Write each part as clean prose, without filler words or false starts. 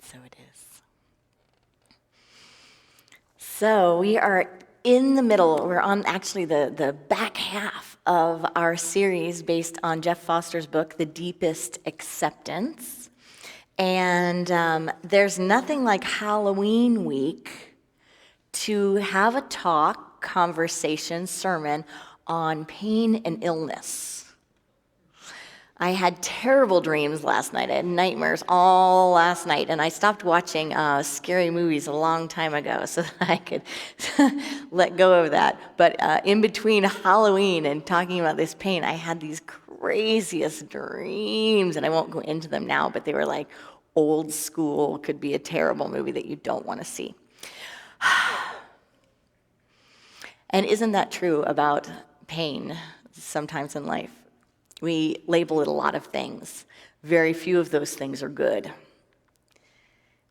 So it is. So we are in the middle. We're on actually the back half of our series based on Jeff Foster's book, The Deepest Acceptance. And there's nothing like Halloween week to have a talk, conversation, sermon on pain and illness. I had terrible dreams last night. I had nightmares all last night, and I stopped watching scary movies a long time ago so that I could let go of that. But in between Halloween and talking about this pain, I had these craziest dreams, and I won't go into them now, but they were like old school, could be a terrible movie that you don't want to see. And isn't that true about pain sometimes in life? We label it a lot of things. Very few of those things are good.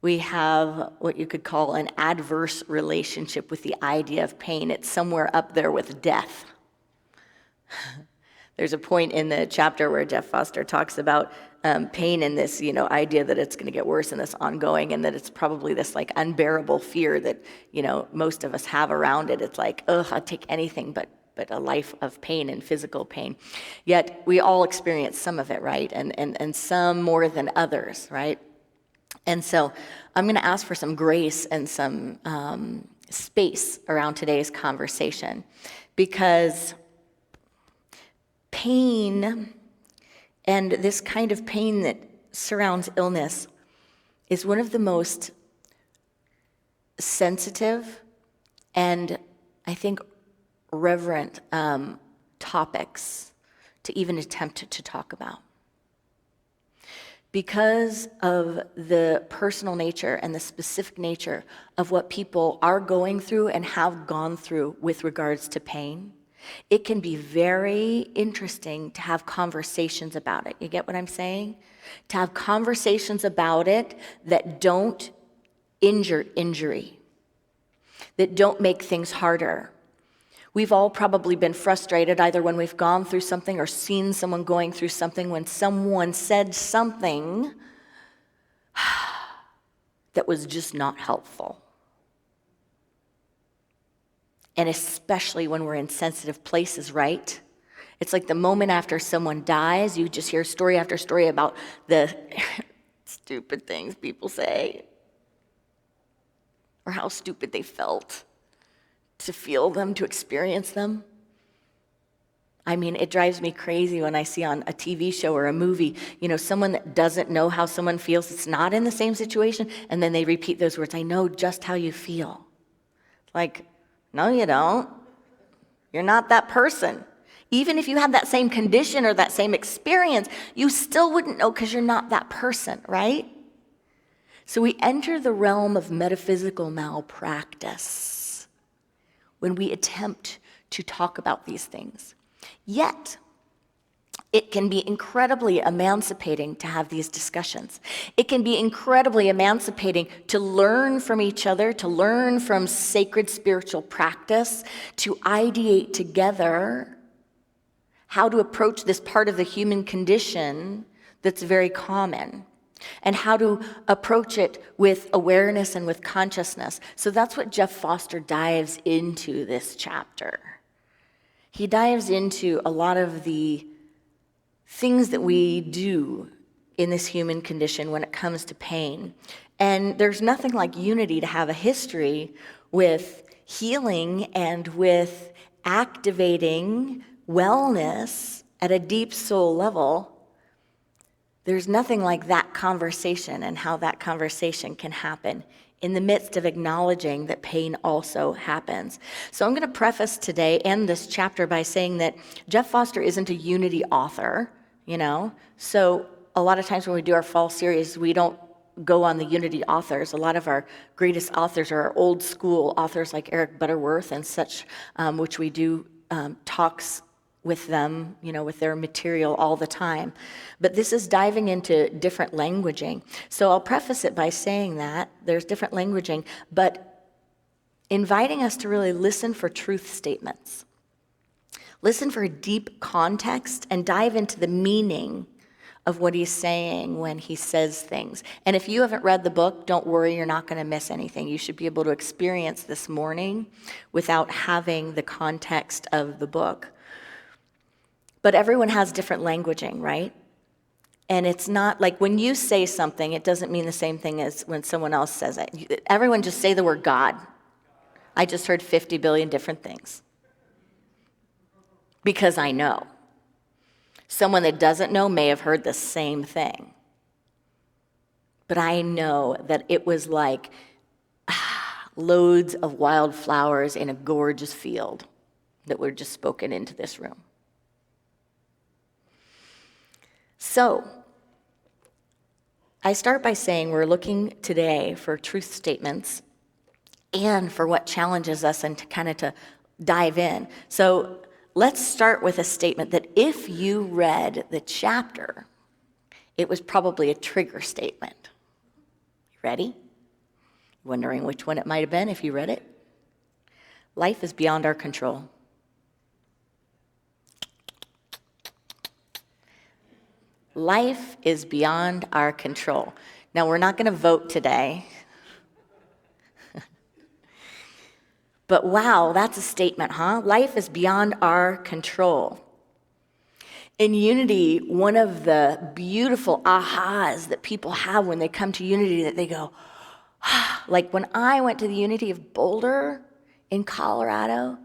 We have what you could call an adverse relationship with the idea of pain. It's somewhere up there with death. There's a point in the chapter where Jeff Foster talks about pain and this, idea that it's going to get worse and this ongoing, and that it's probably this like unbearable fear that, most of us have around it. It's like, I'll take anything but a life of pain and physical pain. Yet we all experience some of it, right? And some more than others, right? And so I'm going to ask for some grace and some space around today's conversation, because pain and this kind of pain that surrounds illness is one of the most sensitive and, I think, reverent topics to even attempt to talk about, because of the personal nature and the specific nature of what people are going through and have gone through with regards to pain. It can be very interesting to have conversations about it. You get what I'm saying? To have conversations about it that don't injury, that don't make things harder. We've all probably been frustrated either when we've gone through something or seen someone going through something, when someone said something that was just not helpful. And especially when we're in sensitive places, right? It's like the moment after someone dies, you just hear story after story about the stupid things people say, or how stupid they felt to feel them, to experience them. I mean, it drives me crazy when I see on a TV show or a movie, someone that doesn't know how someone feels, it's not in the same situation, and then they repeat those words, I know just how you feel. Like, no, you don't. You're not that person. Even if you had that same condition or that same experience, you still wouldn't know because you're not that person, right? So we enter the realm of metaphysical malpractice when we attempt to talk about these things. Yet, it can be incredibly emancipating to have these discussions. It can be incredibly emancipating to learn from each other, to learn from sacred spiritual practice, to ideate together how to approach this part of the human condition that's very common, and how to approach it with awareness and with consciousness. So that's what Jeff Foster dives into this chapter. He dives into a lot of the things that we do in this human condition when it comes to pain. And there's nothing like unity to have a history with healing and with activating wellness at a deep soul level. There's nothing like that conversation and how that conversation can happen in the midst of acknowledging that pain also happens. So I'm going to preface today and this chapter by saying that Jeff Foster isn't a unity author, So a lot of times when we do our fall series, we don't go on the unity authors. A lot of our greatest authors are old school authors like Eric Butterworth and such, which we do talks with them, with their material all the time. But this is diving into different languaging. So I'll preface it by saying that there's different languaging, but inviting us to really listen for truth statements. Listen for deep context and dive into the meaning of what he's saying when he says things. And if you haven't read the book, don't worry, you're not going to miss anything. You should be able to experience this morning without having the context of the book. But everyone has different languaging, right? And it's not like when you say something, it doesn't mean the same thing as when someone else says it. Everyone just say the word God. I just heard 50 billion different things. Because I know. Someone that doesn't know may have heard the same thing. But I know that it was like loads of wildflowers in a gorgeous field that were just spoken into this room. So, I start by saying we're looking today for truth statements and for what challenges us and to dive in. So, let's start with a statement that if you read the chapter, it was probably a trigger statement. You ready? Wondering which one it might have been if you read it? Life is beyond our control. Life is beyond our control. Now, we're not going to vote today. But wow, that's a statement, huh? Life is beyond our control. In Unity, one of the beautiful ahas that people have when they come to Unity, that they go, like when I went to the Unity of Boulder in Colorado,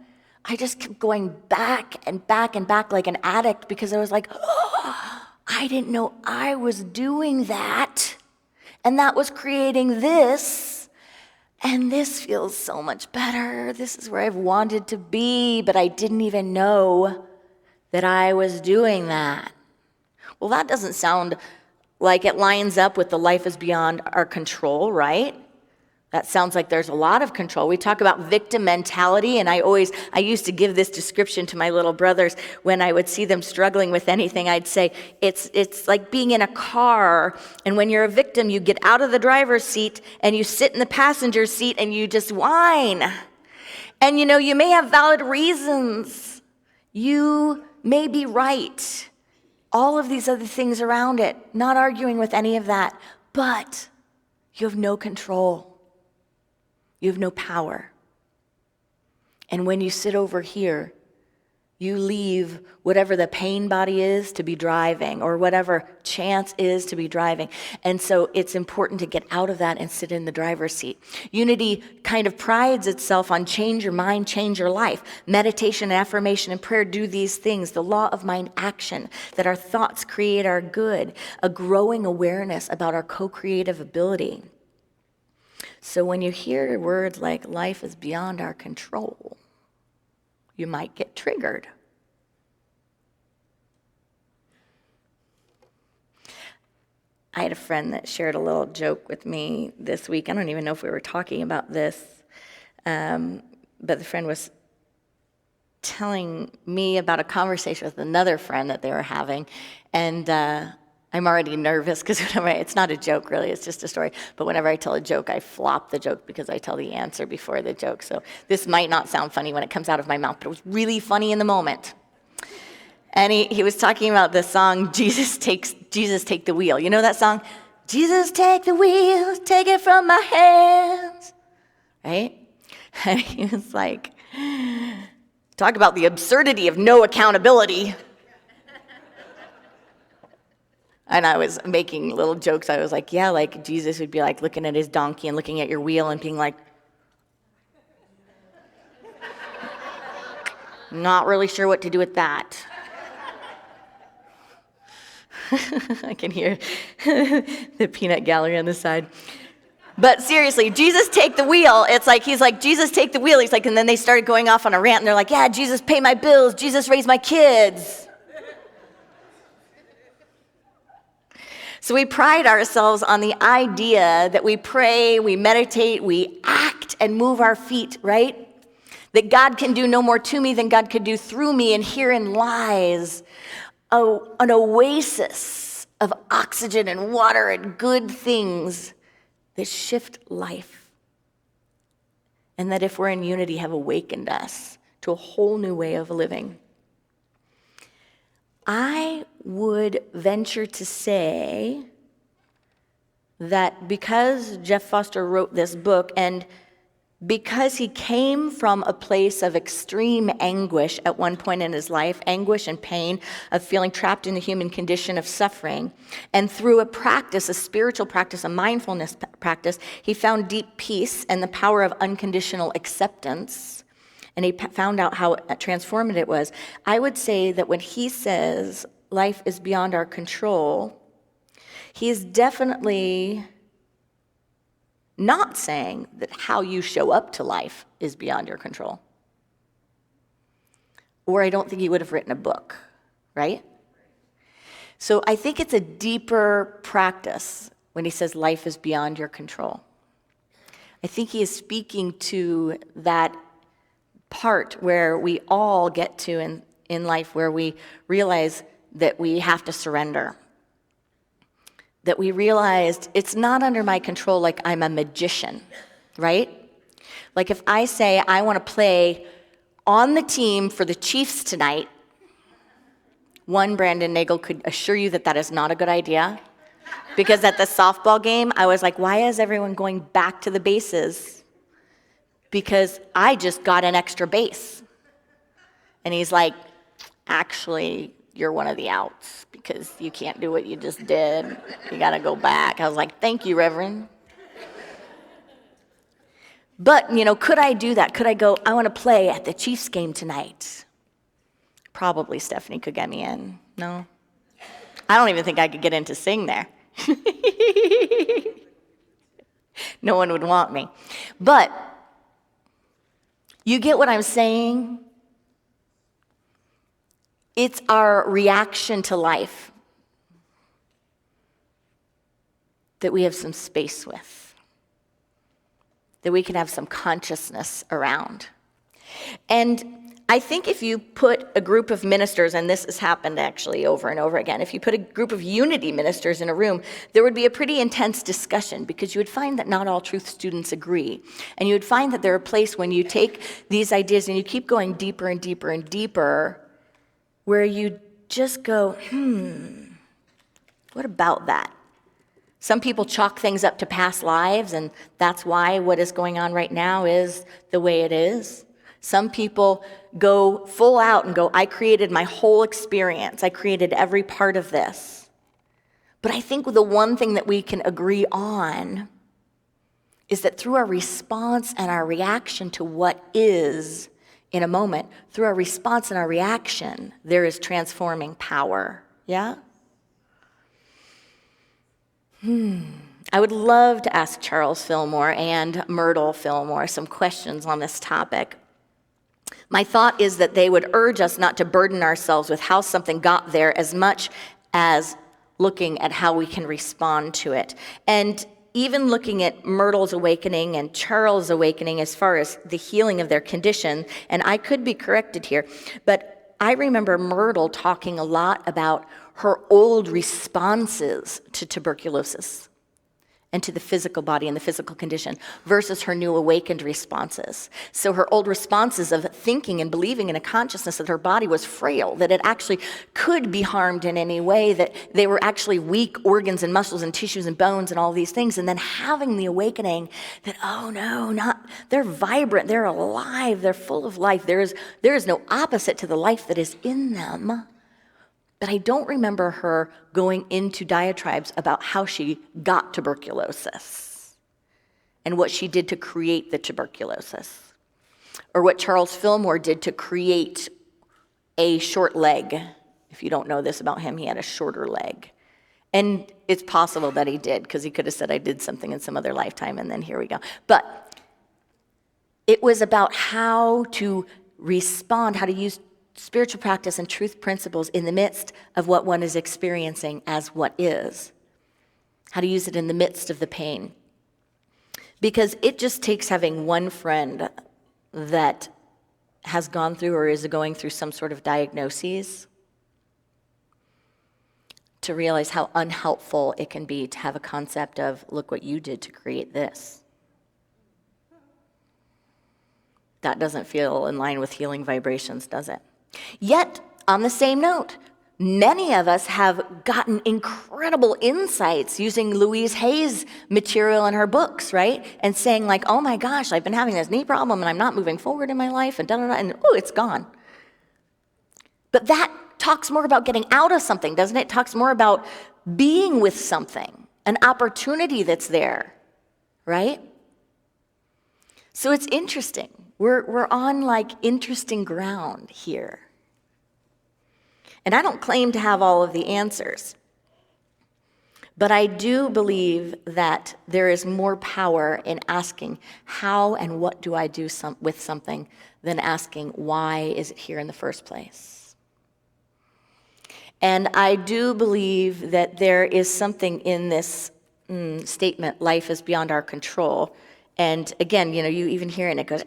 I just kept going back and back and back like an addict because I was like, I didn't know I was doing that. And that was creating this. And this feels so much better. This is where I've wanted to be, but I didn't even know that I was doing that. Well, that doesn't sound like it lines up with the life is beyond our control, right? That sounds like there's a lot of control. We talk about victim mentality, and I used to give this description to my little brothers when I would see them struggling with anything. I'd say, it's like being in a car, and when you're a victim, you get out of the driver's seat, and you sit in the passenger seat, and you just whine. And you may have valid reasons. You may be right. All of these other things around it, not arguing with any of that, but you have no control. You have no power. And when you sit over here, you leave whatever the pain body is to be driving or whatever chance is to be driving. And so it's important to get out of that and sit in the driver's seat. Unity kind of prides itself on change your mind, change your life. Meditation, affirmation, and prayer do these things. The law of mind action, that our thoughts create our good. A growing awareness about our co-creative ability. So when you hear words like life is beyond our control, you might get triggered. I had a friend that shared a little joke with me this week. I don't even know if we were talking about this, but the friend was telling me about a conversation with another friend that they were having, and I'm already nervous because it's not a joke really, it's just a story. But whenever I tell a joke, I flop the joke because I tell the answer before the joke. So this might not sound funny when it comes out of my mouth, but it was really funny in the moment. And he was talking about the song, Jesus Take the Wheel. You know that song? Jesus, take the wheel, take it from my hands. Right? And he was like, talk about the absurdity of no accountability. And I was making little jokes. I was like, yeah, like Jesus would be like looking at his donkey and looking at your wheel and being like, not really sure what to do with that. I can hear the peanut gallery on the side. But seriously, Jesus take the wheel. He's like, Jesus take the wheel. He's like, and then they started going off on a rant and they're like, yeah, Jesus pay my bills. Jesus raise my kids. So we pride ourselves on the idea that we pray, we meditate, we act and move our feet, right? That God can do no more to me than God could do through me, and herein lies an oasis of oxygen and water and good things that shift life. And that if we're in unity, have awakened us to a whole new way of living. I would venture to say that because Jeff Foster wrote this book, and because he came from a place of extreme anguish at one point in his life, anguish and pain of feeling trapped in the human condition of suffering, and through a practice, a spiritual practice, a mindfulness practice, he found deep peace and the power of unconditional acceptance, and he found out how transformative it was. I would say that when he says life is beyond our control, he is definitely not saying that how you show up to life is beyond your control. Or I don't think he would have written a book, right? So I think it's a deeper practice when he says life is beyond your control. I think he is speaking to that part where we all get to in life where we realize that we have to surrender. That we realized it's not under my control like I'm a magician, right? Like if I say I want to play on the team for the Chiefs tonight, one Brandon Nagel could assure you that that is not a good idea. Because at the softball game, I was like, why is everyone going back to the bases? Because I just got an extra base. And he's like, actually, you're one of the outs because you can't do what you just did. You got to go back. I was like, thank you, Reverend. But, could I do that? Could I go, I want to play at the Chiefs game tonight? Probably Stephanie could get me in. No? I don't even think I could get in to sing there. No one would want me. But you get what I'm saying? It's our reaction to life that we have some space with, that we can have some consciousness around. And I think if you put a group of ministers, and this has happened actually over and over again, if you put a group of unity ministers in a room, there would be a pretty intense discussion because you would find that not all truth students agree. And you would find that there are a place when you take these ideas and you keep going deeper and deeper and deeper, where you just go, what about that? Some people chalk things up to past lives, and that's why what is going on right now is the way it is. Some people go full out and go, I created my whole experience. I created every part of this. But I think the one thing that we can agree on is that through our response and our reaction to what is in a moment, through our response and our reaction, there is transforming power. Yeah? I would love to ask Charles Fillmore and Myrtle Fillmore some questions on this topic. My thought is that they would urge us not to burden ourselves with how something got there as much as looking at how we can respond to it. And even looking at Myrtle's awakening and Charles' awakening as far as the healing of their condition, and I could be corrected here, but I remember Myrtle talking a lot about her old responses to tuberculosis and to the physical body and the physical condition versus her new awakened responses. So her old responses of thinking and believing in a consciousness that her body was frail, that it actually could be harmed in any way, that they were actually weak organs and muscles and tissues and bones and all these things, and then having the awakening that, oh no, they're vibrant, they're alive, they're full of life. There is no opposite to the life that is in them. But I don't remember her going into diatribes about how she got tuberculosis and what she did to create the tuberculosis, or what Charles Fillmore did to create a short leg. If you don't know this about him, he had a shorter leg. And it's possible that he did, because he could have said, I did something in some other lifetime, and then here we go. But it was about how to respond, how to use spiritual practice and truth principles in the midst of what one is experiencing as what is. How to use it in the midst of the pain. Because it just takes having one friend that has gone through or is going through some sort of diagnoses to realize how unhelpful it can be to have a concept of, look what you did to create this. That doesn't feel in line with healing vibrations, does it? Yet, on the same note, Many of us have gotten incredible insights using Louise Hay's material in her books, right? And saying like, oh my gosh, I've been having this knee problem and I'm not moving forward in my life and da-da-da, and oh, it's gone. But that talks more about getting out of something, doesn't it? It talks more about being with something, an opportunity that's there, right? So it's interesting. We're on like interesting ground here. And I don't claim to have all of the answers, but I do believe that there is more power in asking how and what do I do with something than asking why is it here in the first place. And I do believe that there is something in this statement, life is beyond our control. And again, you even hear it and it goes,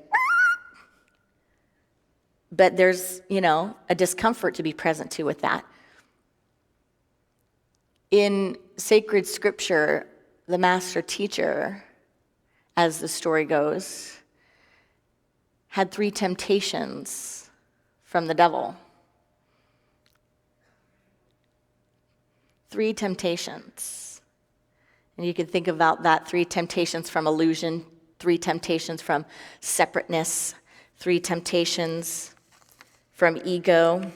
but there's, a discomfort to be present to with that. In sacred scripture, the master teacher, as the story goes, had 3 temptations from the devil. 3 temptations. And you can think about that 3 temptations from illusion, 3 temptations from separateness, 3 temptations from ego.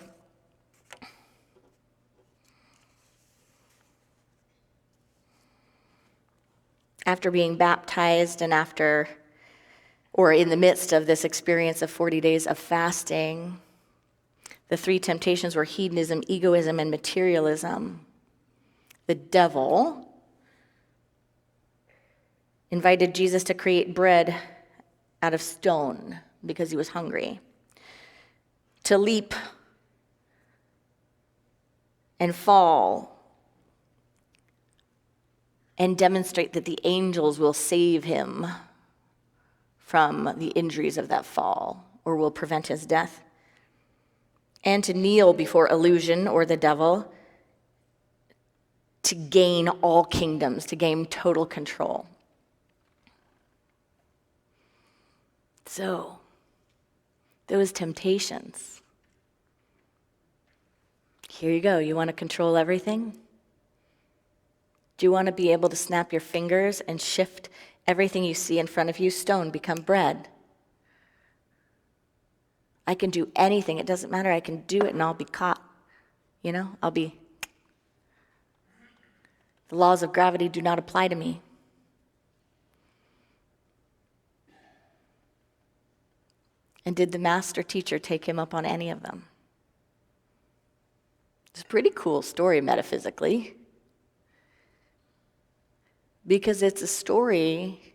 After being baptized and in the midst of this experience of 40 days of fasting, the 3 temptations were hedonism, egoism, and materialism. The devil invited Jesus to create bread out of stone because he was hungry, to leap and fall and demonstrate that the angels will save him from the injuries of that fall or will prevent his death, and to kneel before illusion or the devil to gain all kingdoms, to gain total control. So, those temptations. Here you go. You want to control everything? Do you want to be able to snap your fingers and shift everything you see in front of you, stone, become bread? I can do anything. It doesn't matter. I can do it and I'll be caught. The laws of gravity do not apply to me. And did the master teacher take him up on any of them? It's a pretty cool story metaphysically, because it's a story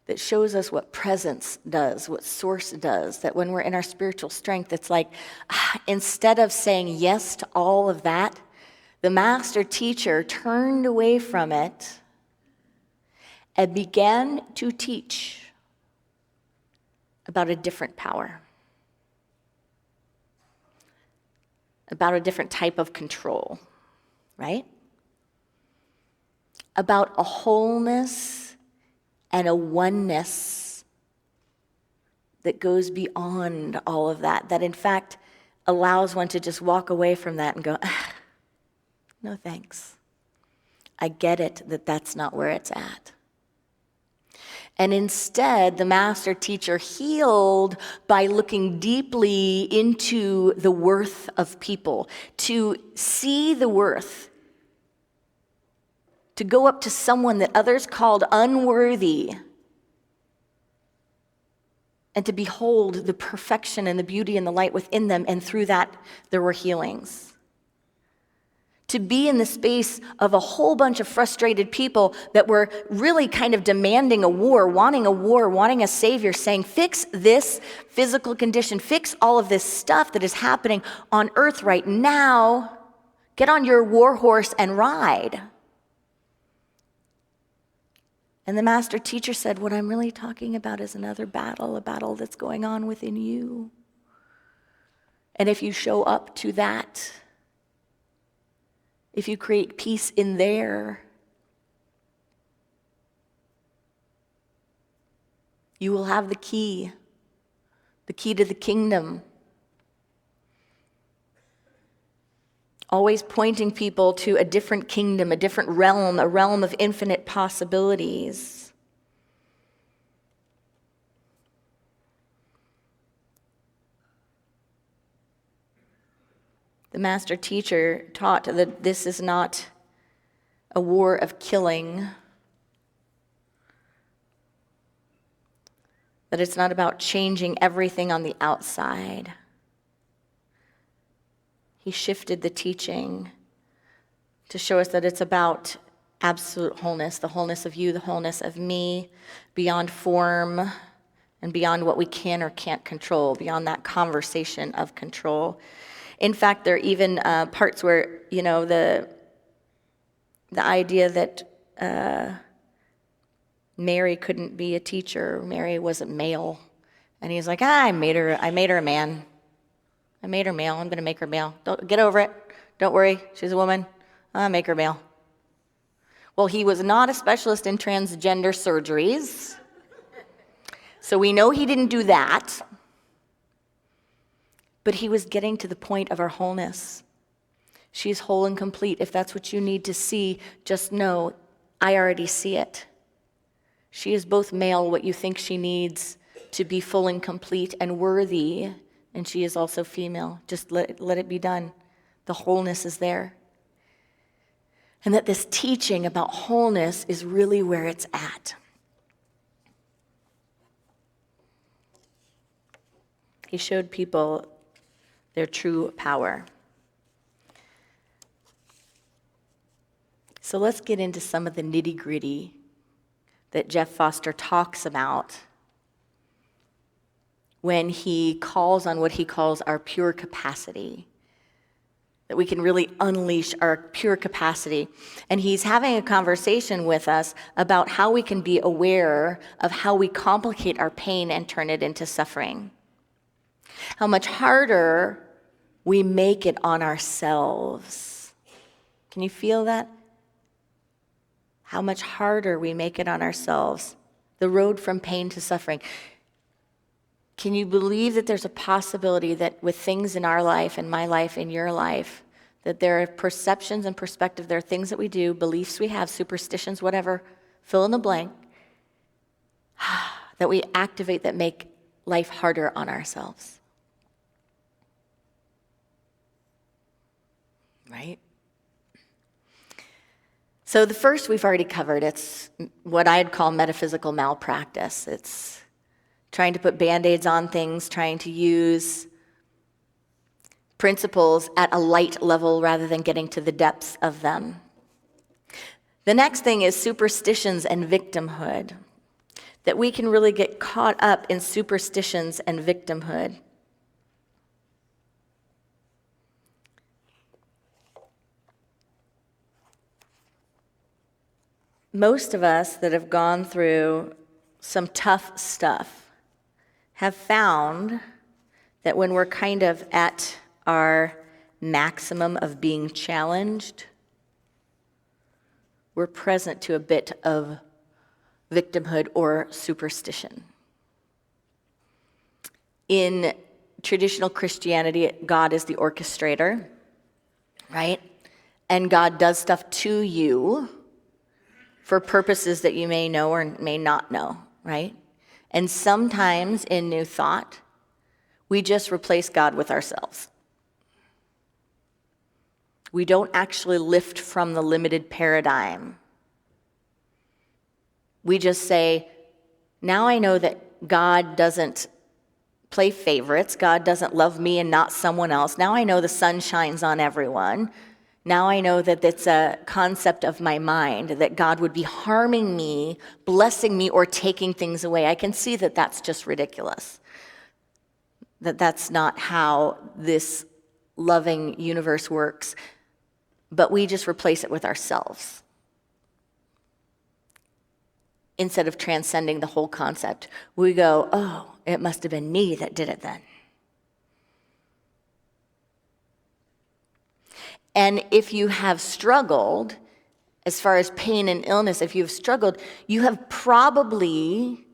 that shows us what presence does, what source does, that when we're in our spiritual strength, it's like, instead of saying yes to all of that, the master teacher turned away from it and began to teach about a different power, about a different type of control, right? About a wholeness and a oneness that goes beyond all of that, that in fact allows one to just walk away from that and go, no thanks. I get it that that's not where it's at. And instead, the master teacher healed by looking deeply into the worth of people, to see the worth, to go up to someone that others called unworthy, and to behold the perfection and the beauty and the light within them, and through that, there were healings. To be in the space of a whole bunch of frustrated people that were really kind of demanding a war, wanting a savior, saying, fix this physical condition, fix all of this stuff that is happening on earth right now, get on your war horse and ride. And the master teacher said, what I'm really talking about is another battle, a battle that's going on within you. And if you show up to that, if you create peace in there, you will have the key to the kingdom. always pointing people to a different kingdom, a different realm, a realm of infinite possibilities. The master teacher taught that this is not a war of killing, that it's not about changing everything on the outside. He shifted the teaching to show us that it's about absolute wholeness, the wholeness of you, the wholeness of me, beyond form and beyond what we can or can't control, beyond that conversation of control. In fact, there are even parts where, the idea that Mary couldn't be a teacher, Mary wasn't male, and he's like, I made her a man. I made her male. I'm going to make her male. Don't get over it. Don't worry. She's a woman. I'll make her male. Well, he was not a specialist in transgender surgeries. So we know he didn't do that. But he was getting to the point of our wholeness. She's whole and complete. If that's what you need to see, just know I already see it. She is both male, what you think she needs to be full and complete and worthy, and she is also female. Just let it be done. The wholeness is there. And that this teaching about wholeness is really where it's at. He showed people their true power. So let's get into some of the nitty-gritty that Jeff Foster talks about when he calls on what he calls our pure capacity, that we can really unleash our pure capacity. And he's having a conversation with us about how we can be aware of how we complicate our pain and turn it into suffering. How much harder we make it on ourselves. Can you feel that? How much harder we make it on ourselves. The road from pain to suffering. Can you believe that there's a possibility that with things in our life, in my life, in your life, that there are perceptions and perspective, there are things that we do, beliefs we have, superstitions, whatever, fill in the blank, that we activate that make life harder on ourselves? Right? So the first we've already covered. It's what I'd call metaphysical malpractice. It's trying to put Band-Aids on things, trying to use principles at a light level rather than getting to the depths of them. The next thing is superstitions and victimhood. That we can really get caught up in superstitions and victimhood. Most of us that have gone through some tough stuff have found that when we're kind of at our maximum of being challenged, we're present to a bit of victimhood or superstition. In traditional Christianity, God is the orchestrator, right? And God does stuff to you for purposes that you may know or may not know, right? And sometimes in New Thought, we just replace God with ourselves. We don't actually lift from the limited paradigm. We just say, now I know that God doesn't play favorites. God doesn't love me and not someone else. Now I know the sun shines on everyone. Now I know that it's a concept of my mind, that God would be harming me, blessing me, or taking things away. I can see that that's just ridiculous. That's not how this loving universe works. But we just replace it with ourselves instead of transcending the whole concept. We go, oh, it must have been me that did it then. And if you have struggled, as far as pain and illness, if you've struggled, you have probably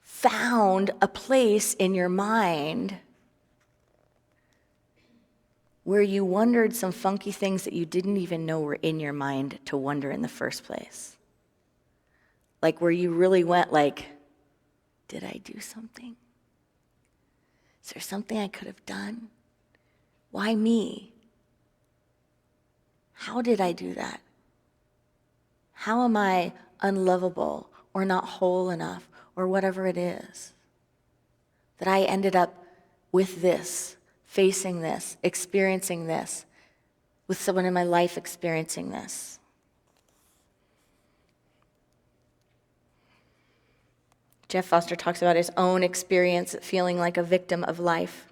found a place in your mind where you wondered some funky things that you didn't even know were in your mind to wonder in the first place. Like where you really went like, did I do something? Is there something I could have done? Why me? How did I do that? How am I unlovable or not whole enough or whatever it is? That I ended up with this, facing this, experiencing this, with someone in my life experiencing this. Jeff Foster talks about his own experience feeling like a victim of life.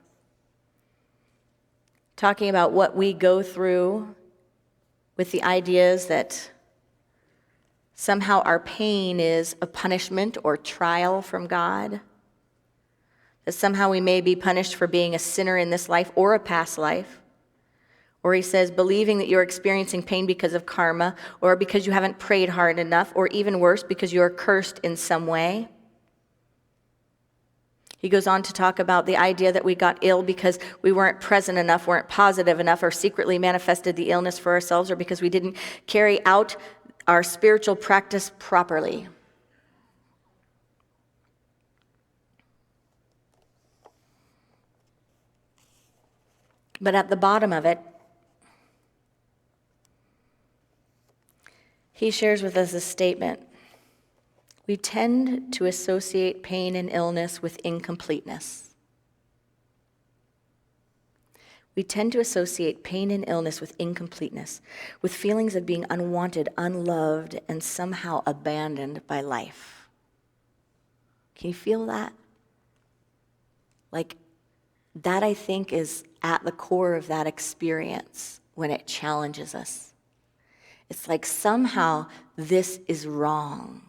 Talking about what we go through with the ideas that somehow our pain is a punishment or trial from God. That somehow we may be punished for being a sinner in this life or a past life. Or he says, believing that you're experiencing pain because of karma, or because you haven't prayed hard enough, or even worse, because you're cursed in some way. He goes on to talk about the idea that we got ill because we weren't present enough, weren't positive enough, or secretly manifested the illness for ourselves, or because we didn't carry out our spiritual practice properly. But at the bottom of it, he shares with us a statement. We tend to associate pain and illness with incompleteness. We tend to associate pain and illness with incompleteness, with feelings of being unwanted, unloved, and somehow abandoned by life. Can you feel that? Like, that I think is at the core of that experience when it challenges us. It's like somehow this is wrong.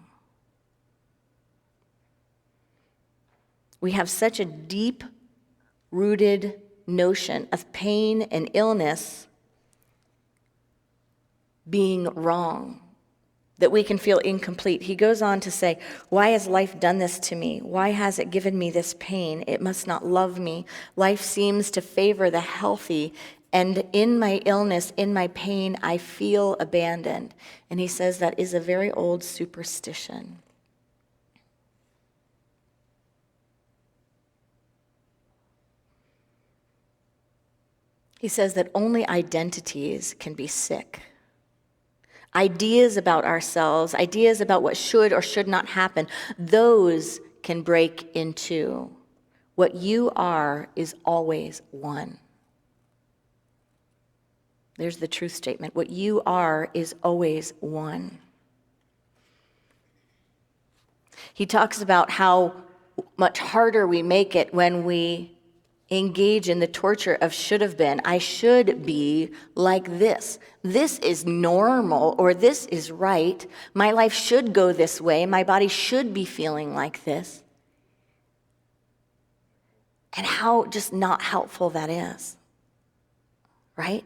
We have such a deep-rooted notion of pain and illness being wrong, that we can feel incomplete. He goes on to say, why has life done this to me? Why has it given me this pain? It must not love me. Life seems to favor the healthy, and in my illness, in my pain, I feel abandoned. And he says that is a very old superstition. He says that only identities can be sick. Ideas about ourselves, ideas about what should or should not happen, those can break in two. What you are is always one. There's the truth statement. What you are is always one. He talks about how much harder we make it when we engage in the torture of should have been. I should be like this. This is normal, or this is right. My life should go this way. My body should be feeling like this. And how just not helpful that is, right?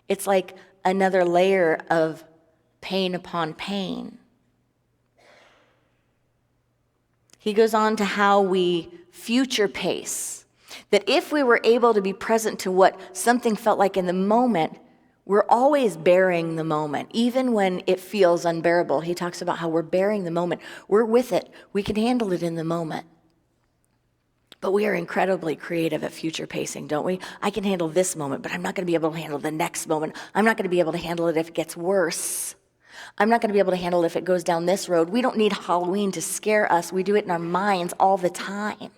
It's like another layer of pain upon pain. He goes on to how we future pace. That if we were able to be present to what something felt like in the moment, we're always bearing the moment, even when it feels unbearable. He talks about how we're bearing the moment. We're with it. We can handle it in the moment. But we are incredibly creative at future pacing, don't we? I can handle this moment, but I'm not going to be able to handle the next moment. I'm not going to be able to handle it if it gets worse. I'm not going to be able to handle it if it goes down this road. We don't need Halloween to scare us. We do it in our minds all the time.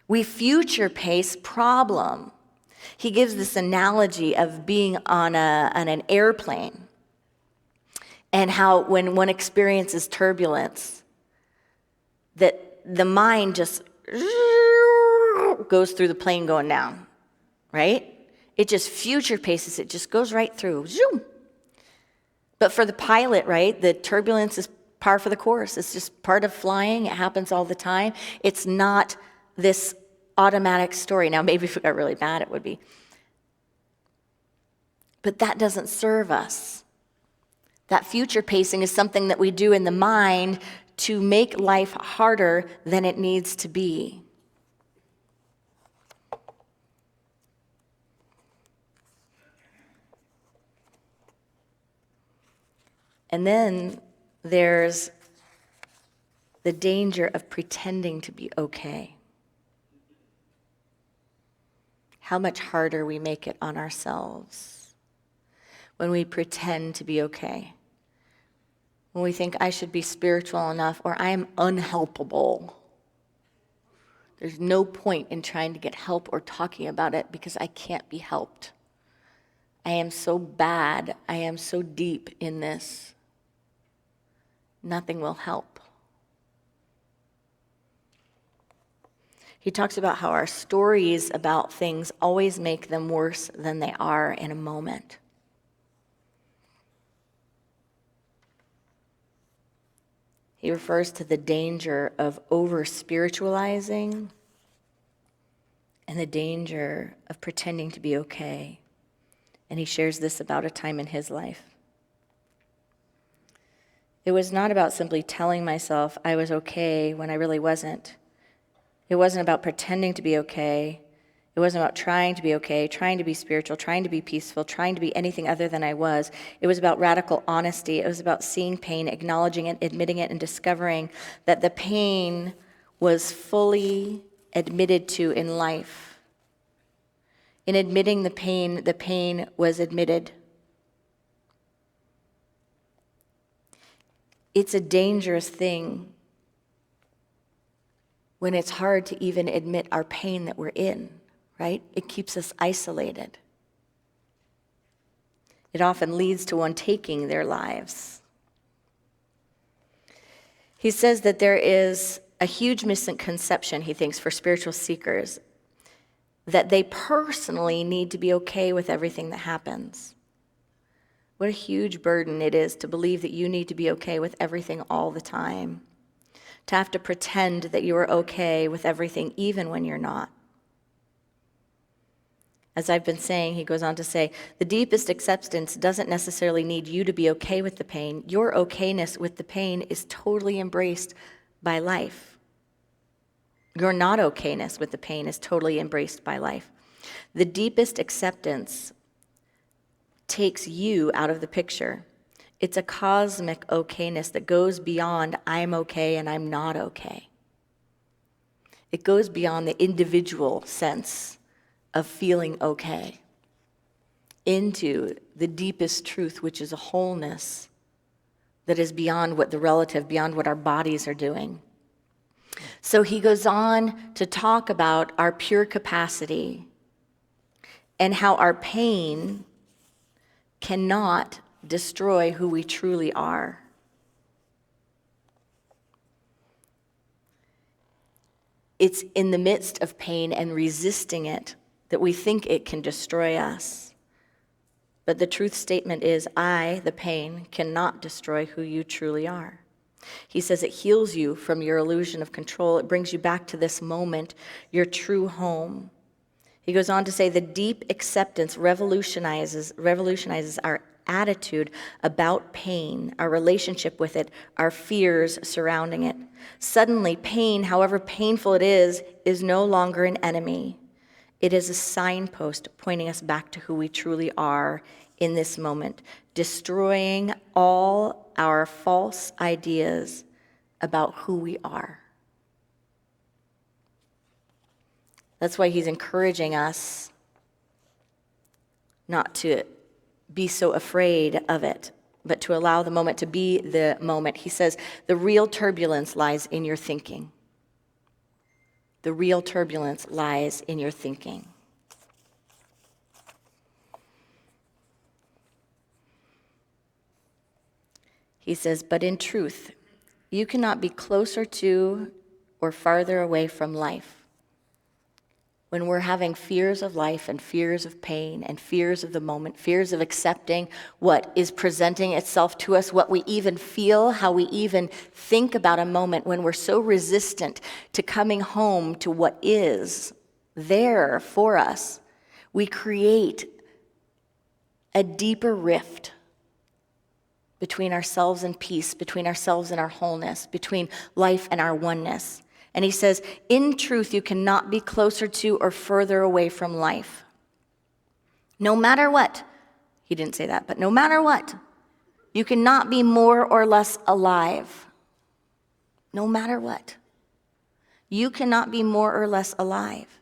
We future pace problem. He gives this analogy of being on an airplane and how when one experiences turbulence, that the mind just goes through the plane going down, right? It just future paces. It just goes right through. Zoom. But for the pilot, right, the turbulence is par for the course. It's just part of flying. It happens all the time. It's not this automatic story. Now, maybe if it got really bad, it would be. But that doesn't serve us. That future pacing is something that we do in the mind to make life harder than it needs to be. And then there's the danger of pretending to be okay. How much harder we make it on ourselves when we pretend to be okay. When we think I should be spiritual enough or I am unhelpable. There's no point in trying to get help or talking about it because I can't be helped. I am so bad. I am so deep in this. Nothing will help. He talks about how our stories about things always make them worse than they are in a moment. He refers to the danger of over-spiritualizing and the danger of pretending to be okay. And he shares this about a time in his life. It was not about simply telling myself I was okay when I really wasn't. It wasn't about pretending to be okay. It wasn't about trying to be okay, trying to be spiritual, trying to be peaceful, trying to be anything other than I was. It was about radical honesty. It was about seeing pain, acknowledging it, admitting it, and discovering that the pain was fully admitted to in life. In admitting the pain was admitted. It's a dangerous thing when it's hard to even admit our pain that we're in, right? It keeps us isolated. It often leads to one taking their lives. He says that there is a huge misconception, he thinks, for spiritual seekers, that they personally need to be okay with everything that happens. What a huge burden it is to believe that you need to be okay with everything all the time. To have to pretend that you are okay with everything, even when you're not. As I've been saying, he goes on to say, the deepest acceptance doesn't necessarily need you to be okay with the pain. Your okayness with the pain is totally embraced by life. Your not okayness with the pain is totally embraced by life. The deepest acceptance takes you out of the picture. It's a cosmic okayness that goes beyond I'm okay and I'm not okay. It goes beyond the individual sense of feeling okay into the deepest truth, which is a wholeness that is beyond what the relative, beyond what our bodies are doing. So he goes on to talk about our pure capacity and how our pain cannot destroy who we truly are. It's in the midst of pain and resisting it that we think it can destroy us. But the truth statement is, I, the pain, cannot destroy who you truly are. He says it heals you from your illusion of control. It brings you back to this moment, your true home. He goes on to say the deep acceptance revolutionizes our attitude about pain, our relationship with it, our fears surrounding it. Suddenly, pain, however painful it is no longer an enemy. It is a signpost pointing us back to who we truly are in this moment, destroying all our false ideas about who we are. That's why he's encouraging us not to be so afraid of it, but to allow the moment to be the moment. He says, the real turbulence lies in your thinking. The real turbulence lies in your thinking. He says, but in truth, you cannot be closer to or farther away from life. When we're having fears of life and fears of pain and fears of the moment, fears of accepting what is presenting itself to us, what we even feel, how we even think about a moment, when we're so resistant to coming home to what is there for us, we create a deeper rift between ourselves and peace, between ourselves and our wholeness, between life and our oneness. And he says, in truth, you cannot be closer to or further away from life. No matter what. He didn't say that, but no matter what. You cannot be more or less alive, no matter what. You cannot be more or less alive.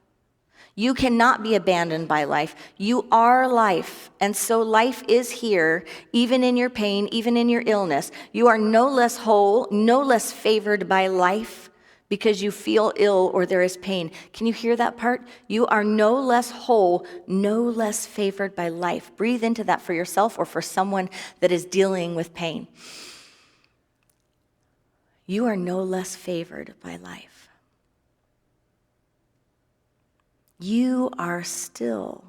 You cannot be abandoned by life. You are life, and so life is here, even in your pain, even in your illness. You are no less whole, no less favored by life because you feel ill or there is pain. Can you hear that part? You are no less whole, no less favored by life. Breathe into that for yourself or for someone that is dealing with pain. You are no less favored by life. You are still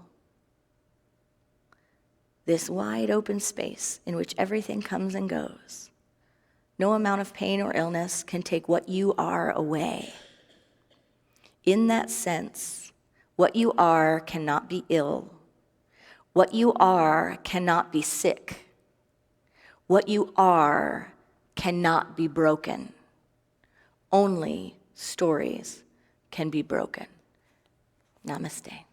this wide open space in which everything comes and goes. No amount of pain or illness can take what you are away. In that sense, what you are cannot be ill. What you are cannot be sick. What you are cannot be broken. Only stories can be broken. Namaste.